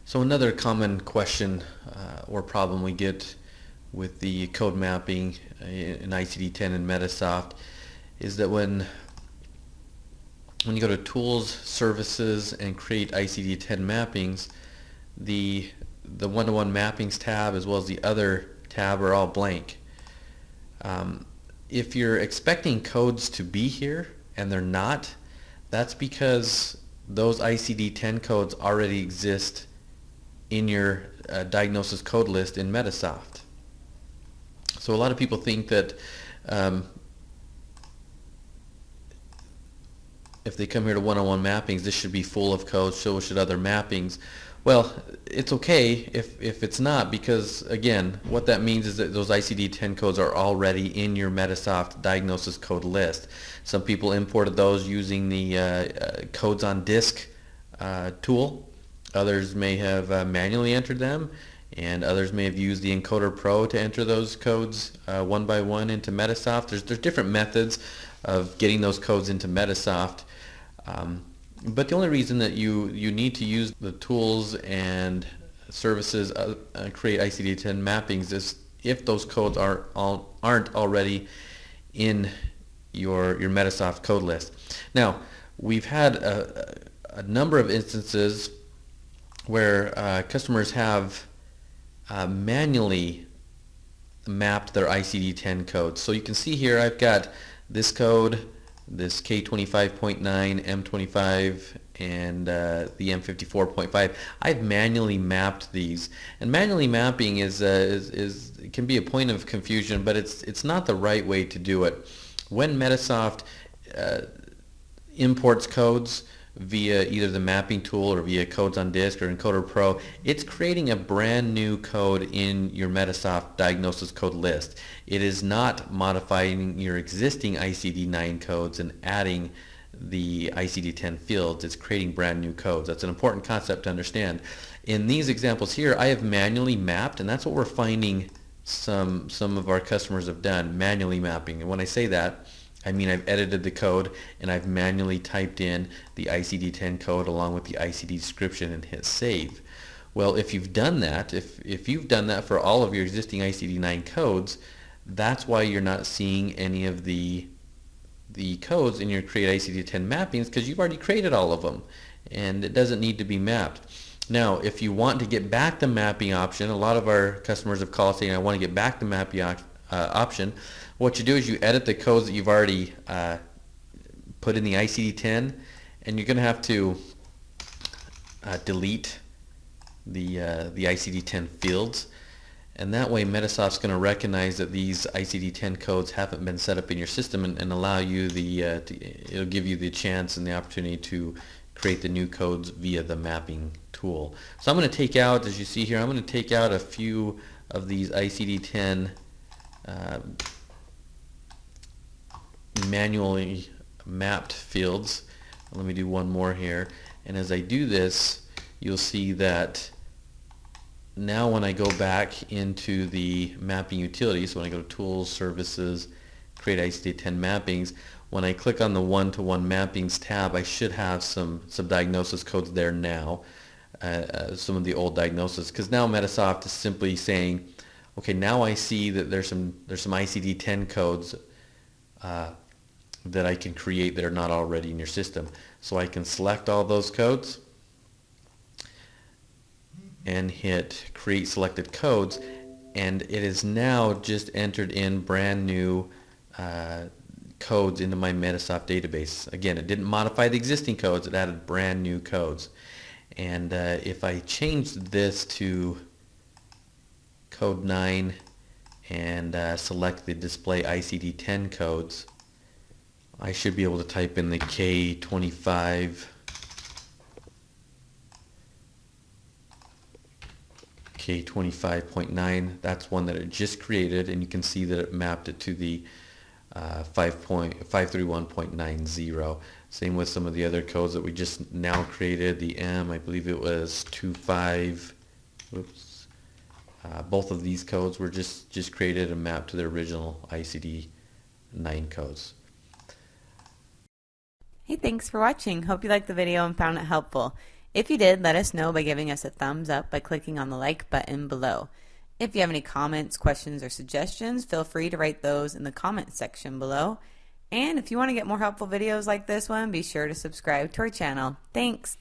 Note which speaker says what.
Speaker 1: So another common question or problem we get with the code mapping in ICD-10 and Medisoft is that when you go to Tools, Services, and create ICD-10 mappings, the one-to-one mappings tab as well as the other tab are all blank. If you're expecting codes to be here and they're not, that's because those ICD-10 codes already exist in your diagnosis code list in Medisoft. So a lot of people think that if they come here to one-on-one mappings, this should be full of codes, so should other mappings. Well, it's okay if it's not, because again, what that means is that those ICD-10 codes are already in your Medisoft diagnosis code list. Some people imported those using the codes on disk tool. Others may have manually entered them, and others may have used the Encoder Pro to enter those codes one by one into Medisoft. There's different methods of getting those codes into Medisoft. But the only reason that you need to use the tools and services create ICD-10 mappings is if those codes aren't already in your Medisoft code list. Now, we've had a number of instances where customers have manually mapped their ICD-10 codes. So you can see here I've got this code, this K25.9, M25, and the M54.5. I've manually mapped these, and manually mapping can be a point of confusion, but it's not the right way to do it. When Medisoft imports codes via either the mapping tool or via codes on disk or Encoder Pro, it's creating a brand new code in your Medisoft diagnosis code list. It is not modifying your existing ICD-9 codes and adding the ICD-10 fields. It's creating brand new codes. That's an important concept to understand. In these examples here, I have manually mapped, and that's what we're finding some of our customers have done, manually mapping. And when I say that, I mean I've edited the code and I've manually typed in the ICD-10 code along with the ICD description and hit save. Well, if you've done that, if you've done that for all of your existing ICD-9 codes, that's why you're not seeing any of the codes in your create ICD-10 mappings, because you've already created all of them and it doesn't need to be mapped. Now, if you want to get back the mapping option, a lot of our customers have called saying I want to get back the mapping option. What you do is you edit the codes that you've already put in the ICD-10, and you're going to have to delete the ICD-10 fields, and that way Medisoft's going to recognize that these ICD-10 codes haven't been set up in your system and allow you it'll give you the chance and the opportunity to create the new codes via the mapping tool. So I'm going to take out, as you see here, I'm going to take out a few of these ICD-10 manually mapped fields. Let me do one more here, and as I do this, you'll see that now when I go back into the mapping utility, so when I go to Tools, Services, Create ICD-10 Mappings, when I click on the one-to-one mappings tab, I should have some diagnosis codes there now, some of the old diagnoses, because now Medisoft is simply saying, okay, now I see that there's some ICD-10 codes that I can create that are not already in your system. So I can select all those codes and hit create selected codes, and it is now just entered in brand new codes into my Medisoft database. Again, it didn't modify the existing codes, it added brand new codes. And if I change this to code 9 and select the display ICD-10 codes, I should be able to type in the K25, K25.9. That's one that it just created, and you can see that it mapped it to the 531.90. Same with some of the other codes that we just now created. The M, I believe it was 25. Oops. Both of these codes were just created and mapped to the original ICD-9 codes.
Speaker 2: Hey, thanks for watching. Hope you liked the video and found it helpful. If you did, let us know by giving us a thumbs up by clicking on the like button below. If you have any comments, questions, or suggestions, feel free to write those in the comments section below. And if you want to get more helpful videos like this one, be sure to subscribe to our channel. Thanks!